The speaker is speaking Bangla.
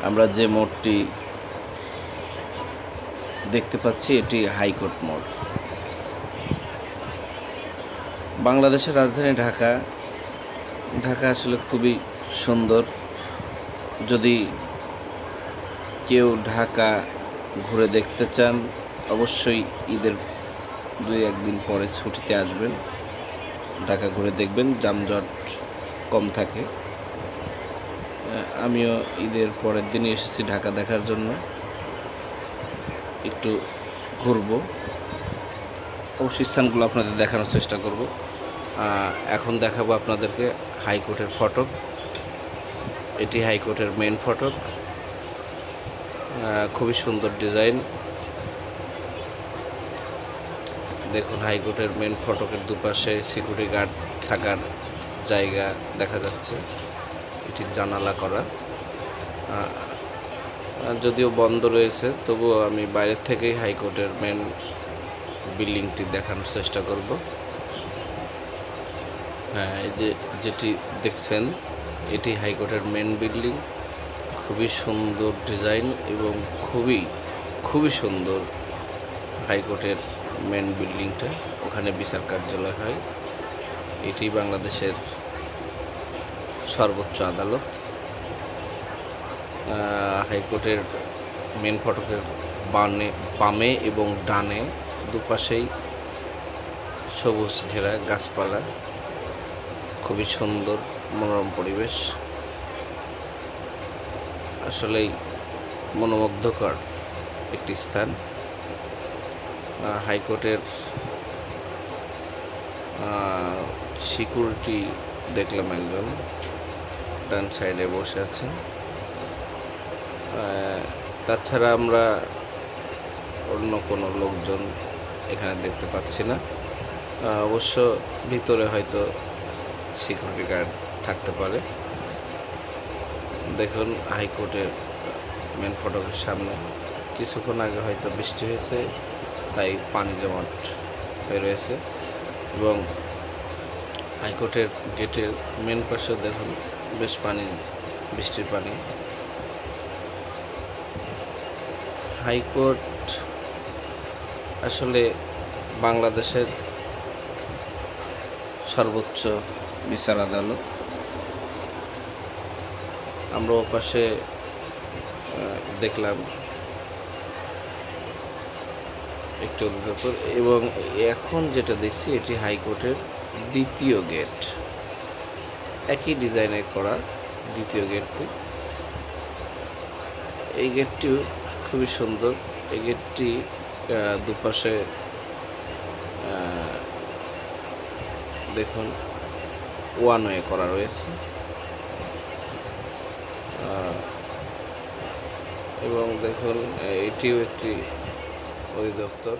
আমরা যে মোড়টি দেখতে পাচ্ছি এটি হাইকোর্ট মোড়। বাংলাদেশের রাজধানী ঢাকা। ঢাকা আসলে খুবই সুন্দর। যদি কেউ ঢাকা ঘুরে দেখতে চান অবশ্যই ঈদের 2-1 দিন পরে ছুটিতে আসবেন, ঢাকা ঘুরে দেখবেন, যানজট কম থাকে। আমিও ঈদের পরের দিনই এসেছি ঢাকা দেখার জন্য, একটু ঘুরবো, অবশ্যই স্থানগুলো আপনাদের দেখানোর চেষ্টা করব। এখন দেখাবো আপনাদেরকে হাইকোর্টের ফটক। এটি হাইকোর্টের মেন ফটক, খুবই সুন্দর ডিজাইন। দেখুন হাইকোর্টের মেন ফটকের দুপাশে সিকিউরিটি গার্ড থাকার জায়গা দেখা যাচ্ছে। এটি জানালা করা, যদিও বন্ধ রয়েছে, তবুও আমি বাইরের থেকেই হাইকোর্টের মেন বিল্ডিংটি দেখানোর চেষ্টা করব। হ্যাঁ, এই যে যেটি দেখছেন এটি হাইকোর্টের মেন বিল্ডিং। খুবই সুন্দর ডিজাইন এবং খুবই সুন্দর হাইকোর্টের মেন বিল্ডিংটা। ওখানে বিচার কার্যালয় হয়। এটি বাংলাদেশের সর্বোচ্চ আদালত। হাইকোর্টের মেন ফটকের বামে এবং ডানে দুপাশেই সবুজ ঘেরা গাছপালা, খুবই সুন্দর মনোরম পরিবেশ। আসলেই মনোমুগ্ধকর একটি স্থান। হাইকোর্টের সিকিউরিটি দেখলাম একজন ডান সাইডে বসে আছেন। তাছাড়া আমরা অন্য কোনো লোকজন এখানে দেখতে পাচ্ছি না। অবশ্য ভিতরে হয়তো সিকিউরিটি গার্ড থাকতে পারে। দেখুন হাইকোর্টের মেন ফটকের সামনে কিছুক্ষণ আগে হয়তো বৃষ্টি হয়েছে, তাই পানি জমাট হয়ে রয়েছে। এবং হাইকোর্টের গেটের মেন পাশে দেখুন বেশ পানি, বৃষ্টির পানি। হাইকোর্ট আসলে বাংলাদেশের সর্বোচ্চ বিচার আদালত। আমরা ওপাশে দেখলাম একটি অধিদপ্তর, এবং এখন যেটা দেখছি এটি হাইকোর্টের দ্বিতীয় গেট। একই ডিজাইনের করা দ্বিতীয় গেটটি। এই গেটটিও খুবই সুন্দর। এই গেটটি দুপাশে দেখুন ওয়ান ওয়ে করা রয়েছে, এবং দেখুন এটিও একটি অধিদপ্তর।